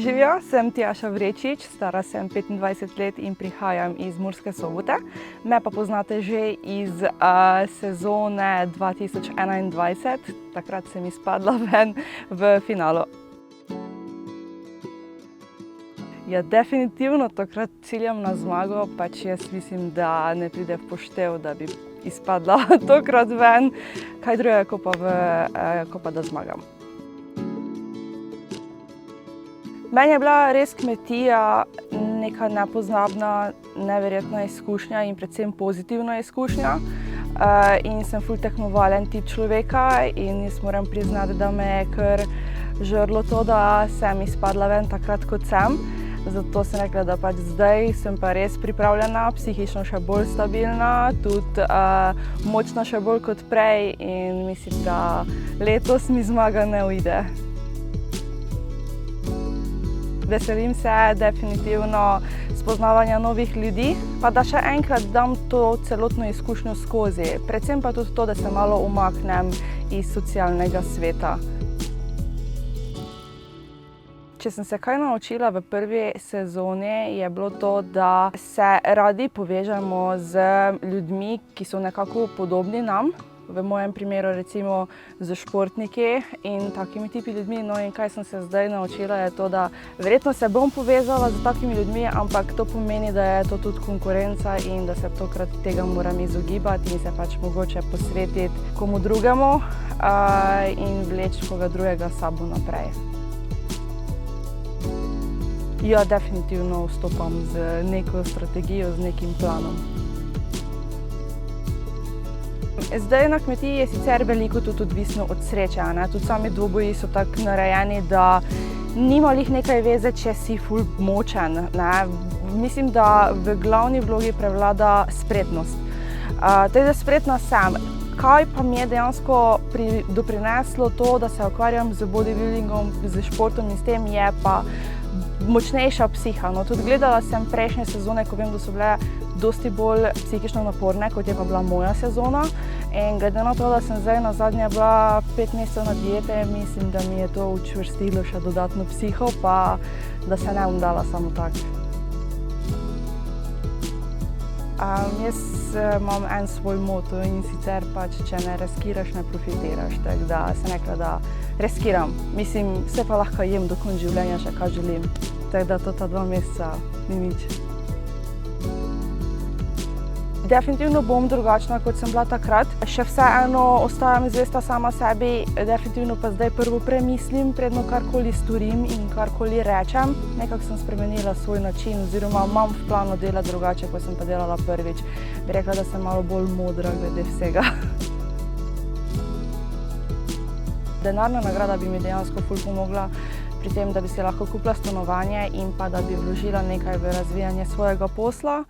Živijo, sem Tjaša Vrečič, stara sem 25 let in prihajam iz Murske Sobote. Me pa poznate že iz sezone 2021, takrat sem izpadla ven v finalu. Ja, definitivno takrat ciljam na zmago, pač jaz mislim, da ne pride v poštev, da bi izpadla tokrat ven. Kaj drugega, ko pa da zmagam. Meni je bila res kmetija neka nepozabna, neverjetna izkušnja in predvsem pozitivna izkušnja. In sem ful tekmovalen tip človeka in jaz moram priznati, da me je kar žrlo to, da sem izpadla ven takrat, kot sem. Zato sem rekla, da pač zdaj sem pa res pripravljena, psihično še bolj stabilna, tudi močna še bolj kot prej in mislim, da letos mi zmaga ne uide. Veselim se definitivno spoznavanja novih ljudi, pa da še enkrat dam to celotno izkušnjo skozi. Predvsem pa tudi to, da se malo umaknem iz socialnega sveta. Če sem se kaj naučila v prvi sezoni, je bilo to, da se radi povežemo z ljudmi, ki so nekako podobni nam. V mojem primeru recimo z športniki in takimi tipi ljudmi. No in kaj sem se zdaj naučila je to, da verjetno se bom povezala z takimi ljudmi, ampak to pomeni, da je to tudi konkurenca in da se tokrat tega moram izogibati in se pač mogoče posvetiti komu drugemu in vleči koga drugega s sabo naprej. Ja, definitivno vstopam z neko strategijo, z nekim planom. Zdaj na kmetiji je sicer veliko tudi odvisno od sreče, tudi sami dvoboji so tako narejeni, da nima glih nekaj veze, če si ful močen. Mislim, da v glavni vlogi prevlada spretnost. Teda spretna sem. Kaj pa mi je dejansko doprineslo to, da se ukvarjam z bodybuildingom, z športom in s tem, je pa močnejša psiha. No, tudi gledala sem prejšnje sezone, ko vem, da so bile dosti bolj psihično naporne, kot je pa bila moja sezona. In glede na to, da sem zdaj nazadnje bila 5 mesecev na diete, mislim, da mi je to učvrstilo še dodatno psiho, pa da se ne bom dala samo tako. Jaz imam en svoj moto in sicer pač, če ne riskiraš, ne profitiraš. Tako da sem rekla, da riskiram. Mislim, vse pa lahko jem do konca življenja še, kaj želim. Tako da to ta 2 meseca ni nič. Definitivno bom drugačna, kot sem bila takrat. Še vseeno ostajam zvesta sama sebi, definitivno pa zdaj prvo premislim, predno karkoli storim in karkoli rečem. Nekako sem spremenila svoj način oziroma imam v planu delati drugače, kot sem pa delala prvič. Bi rekla, da sem malo bolj modra glede vsega. Denarna nagrada bi mi dejansko ful pomogla pri tem, da bi si lahko kupila stanovanje in pa da bi vložila nekaj v razvijanje svojega posla.